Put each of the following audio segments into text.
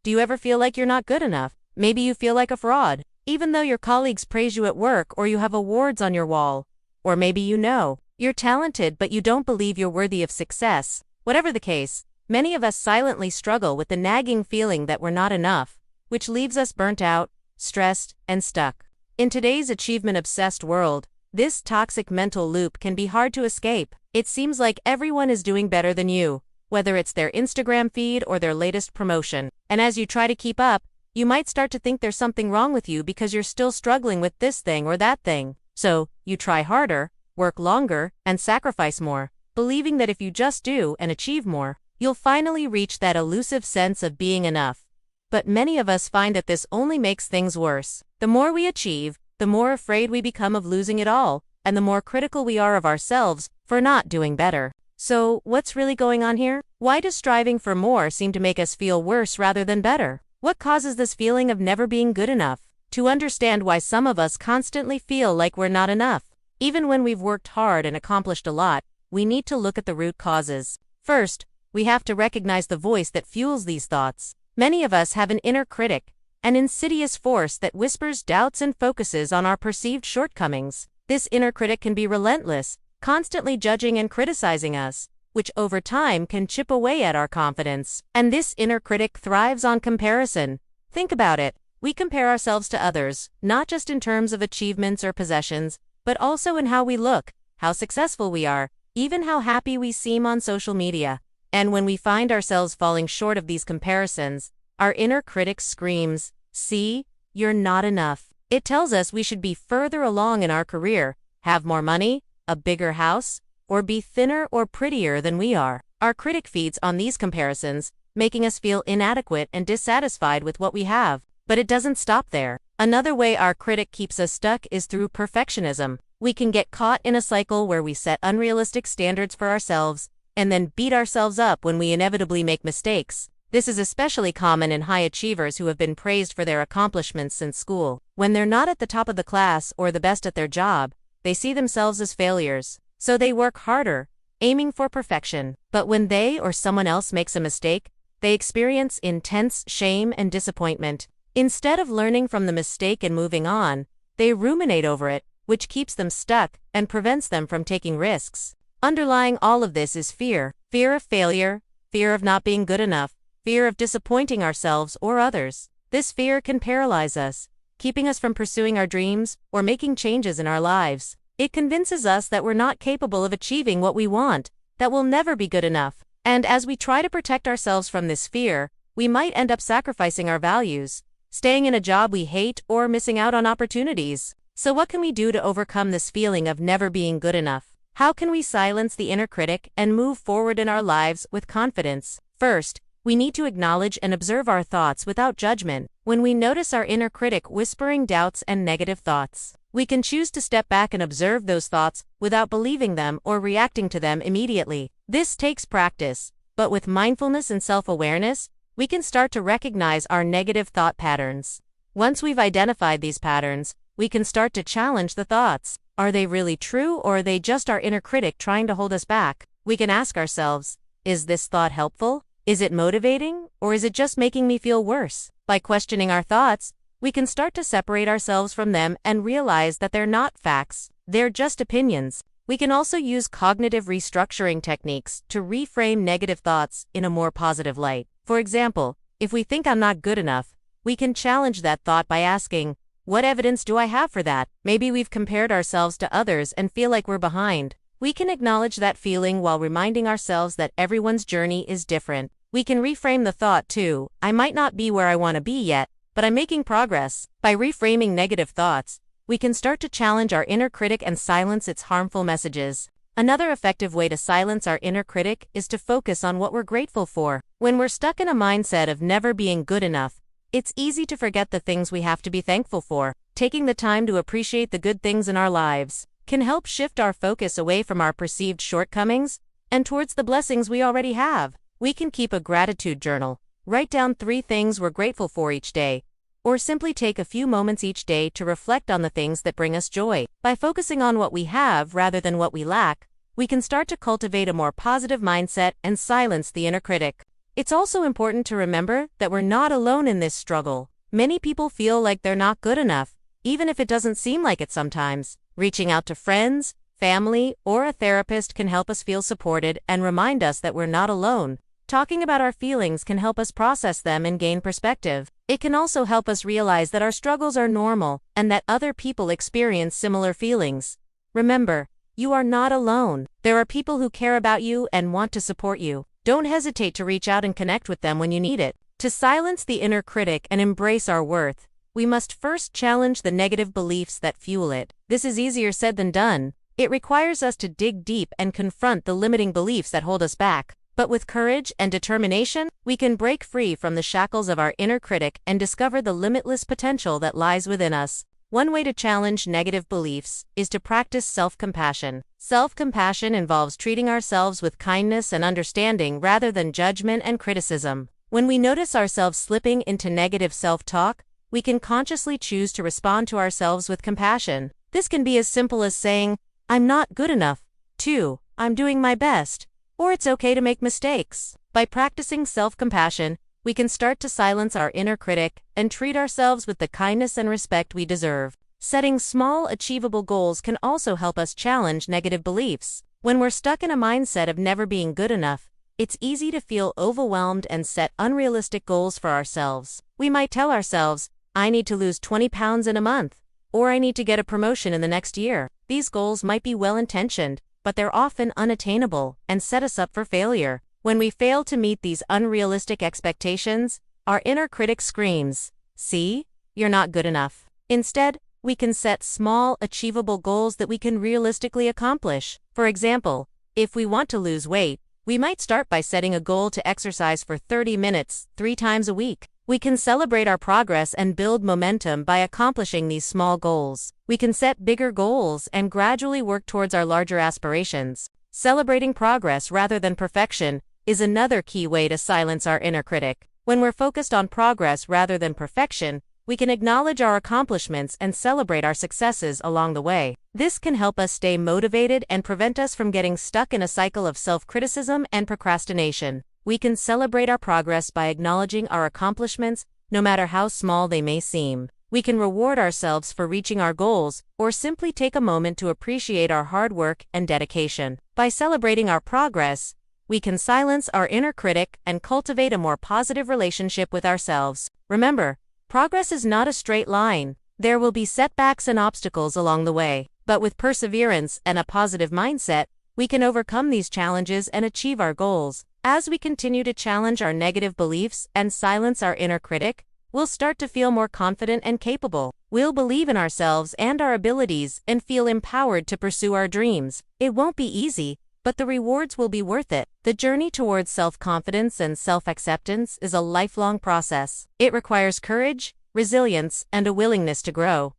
Do you ever feel like you're not good enough? Maybe you feel like a fraud, even though your colleagues praise you at work or you have awards on your wall. Or maybe you know you're talented but you don't believe you're worthy of success. Whatever the case, many of us silently struggle with the nagging feeling that we're not enough, which leaves us burnt out, stressed, and stuck. In today's achievement-obsessed world, this toxic mental loop can be hard to escape. It seems like everyone is doing better than you, whether it's their Instagram feed or their latest promotion. And as you try to keep up, you might start to think there's something wrong with you because you're still struggling with this thing or that thing. So, you try harder, work longer, and sacrifice more, believing that if you just do and achieve more, you'll finally reach that elusive sense of being enough. But many of us find that this only makes things worse. The more we achieve, the more afraid we become of losing it all, and the more critical we are of ourselves for not doing better. So, what's really going on here? Why does striving for more seem to make us feel worse rather than better? What causes this feeling of never being good enough? To understand why some of us constantly feel like we're not enough, even when we've worked hard and accomplished a lot, we need to look at the root causes. First, we have to recognize the voice that fuels these thoughts. Many of us have an inner critic, an insidious force that whispers doubts and focuses on our perceived shortcomings. This inner critic can be relentless, constantly judging and criticizing us, which over time can chip away at our confidence. And this inner critic thrives on comparison. Think about it. We compare ourselves to others, not just in terms of achievements or possessions, but also in how we look, how successful we are, even how happy we seem on social media. And when we find ourselves falling short of these comparisons, our inner critic screams, "See, you're not enough." It tells us we should be further along in our career, have more money, a bigger house, or be thinner or prettier than we are. Our critic feeds on these comparisons, making us feel inadequate and dissatisfied with what we have. But it doesn't stop there. Another way our critic keeps us stuck is through perfectionism. We can get caught in a cycle where we set unrealistic standards for ourselves, and then beat ourselves up when we inevitably make mistakes. This is especially common in high achievers who have been praised for their accomplishments since school. When they're not at the top of the class or the best at their job, they see themselves as failures. So they work harder, aiming for perfection. But when they or someone else makes a mistake, they experience intense shame and disappointment. Instead of learning from the mistake and moving on, they ruminate over it, which keeps them stuck and prevents them from taking risks. Underlying all of this is fear. Fear of failure, fear of not being good enough, fear of disappointing ourselves or others. This fear can paralyze us, keeping us from pursuing our dreams or making changes in our lives. It convinces us that we're not capable of achieving what we want, that we'll never be good enough. And as we try to protect ourselves from this fear, we might end up sacrificing our values, staying in a job we hate, or missing out on opportunities. So what can we do to overcome this feeling of never being good enough? How can we silence the inner critic and move forward in our lives with confidence? First, we need to acknowledge and observe our thoughts without judgment. When we notice our inner critic whispering doubts and negative thoughts, we can choose to step back and observe those thoughts without believing them or reacting to them immediately. This takes practice, but with mindfulness and self-awareness, we can start to recognize our negative thought patterns. Once we've identified these patterns, we can start to challenge the thoughts. Are they really true, or are they just our inner critic trying to hold us back? We can ask ourselves, is this thought helpful? Is it motivating, or is it just making me feel worse? By questioning our thoughts, we can start to separate ourselves from them and realize that they're not facts, they're just opinions. We can also use cognitive restructuring techniques to reframe negative thoughts in a more positive light. For example, if we think I'm not good enough, we can challenge that thought by asking, what evidence do I have for that? Maybe we've compared ourselves to others and feel like we're behind. We can acknowledge that feeling while reminding ourselves that everyone's journey is different. We can reframe the thought to, I might not be where I want to be yet, but I'm making progress. By reframing negative thoughts, we can start to challenge our inner critic and silence its harmful messages. Another effective way to silence our inner critic is to focus on what we're grateful for. When we're stuck in a mindset of never being good enough, it's easy to forget the things we have to be thankful for. Taking the time to appreciate the good things in our lives can help shift our focus away from our perceived shortcomings and towards the blessings we already have. We can keep a gratitude journal, write down 3 things we're grateful for each day, or simply take a few moments each day to reflect on the things that bring us joy. By focusing on what we have rather than what we lack, we can start to cultivate a more positive mindset and silence the inner critic. It's also important to remember that we're not alone in this struggle. Many people feel like they're not good enough, even if it doesn't seem like it sometimes. Reaching out to friends, family, or a therapist can help us feel supported and remind us that we're not alone. Talking about our feelings can help us process them and gain perspective. It can also help us realize that our struggles are normal and that other people experience similar feelings. Remember, you are not alone. There are people who care about you and want to support you. Don't hesitate to reach out and connect with them when you need it. To silence the inner critic and embrace our worth, we must first challenge the negative beliefs that fuel it. This is easier said than done. It requires us to dig deep and confront the limiting beliefs that hold us back. But with courage and determination, we can break free from the shackles of our inner critic and discover the limitless potential that lies within us. One way to challenge negative beliefs is to practice self-compassion. Self-compassion involves treating ourselves with kindness and understanding rather than judgment and criticism. When we notice ourselves slipping into negative self-talk, we can consciously choose to respond to ourselves with compassion. This can be as simple as saying, "I'm not good enough," to "I'm doing my best," or "It's okay to make mistakes." By practicing self-compassion, we can start to silence our inner critic and treat ourselves with the kindness and respect we deserve. Setting small, achievable goals can also help us challenge negative beliefs. When we're stuck in a mindset of never being good enough, it's easy to feel overwhelmed and set unrealistic goals for ourselves. We might tell ourselves, "I need to lose 20 pounds in a month," or "I need to get a promotion in the next year." These goals might be well-intentioned, but they're often unattainable and set us up for failure. When we fail to meet these unrealistic expectations, our inner critic screams, "See, you're not good enough." Instead, we can set small, achievable goals that we can realistically accomplish. For example, if we want to lose weight, we might start by setting a goal to exercise for 30 minutes, 3 times a week. We can celebrate our progress and build momentum by accomplishing these small goals. We can set bigger goals and gradually work towards our larger aspirations. Celebrating progress rather than perfection is another key way to silence our inner critic. When we're focused on progress rather than perfection, we can acknowledge our accomplishments and celebrate our successes along the way. This can help us stay motivated and prevent us from getting stuck in a cycle of self-criticism and procrastination. We can celebrate our progress by acknowledging our accomplishments, no matter how small they may seem. We can reward ourselves for reaching our goals, or simply take a moment to appreciate our hard work and dedication. By celebrating our progress, we can silence our inner critic and cultivate a more positive relationship with ourselves. Remember, progress is not a straight line. There will be setbacks and obstacles along the way, but with perseverance and a positive mindset, we can overcome these challenges and achieve our goals. As we continue to challenge our negative beliefs and silence our inner critic, we'll start to feel more confident and capable. We'll believe in ourselves and our abilities and feel empowered to pursue our dreams. It won't be easy, but the rewards will be worth it. The journey towards self-confidence and self-acceptance is a lifelong process. It requires courage, resilience, and a willingness to grow.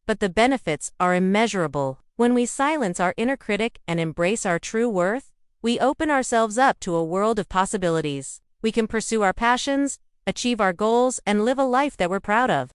But the benefits are immeasurable. When we silence our inner critic and embrace our true worth, we open ourselves up to a world of possibilities. We can pursue our passions, achieve our goals, and live a life that we're proud of.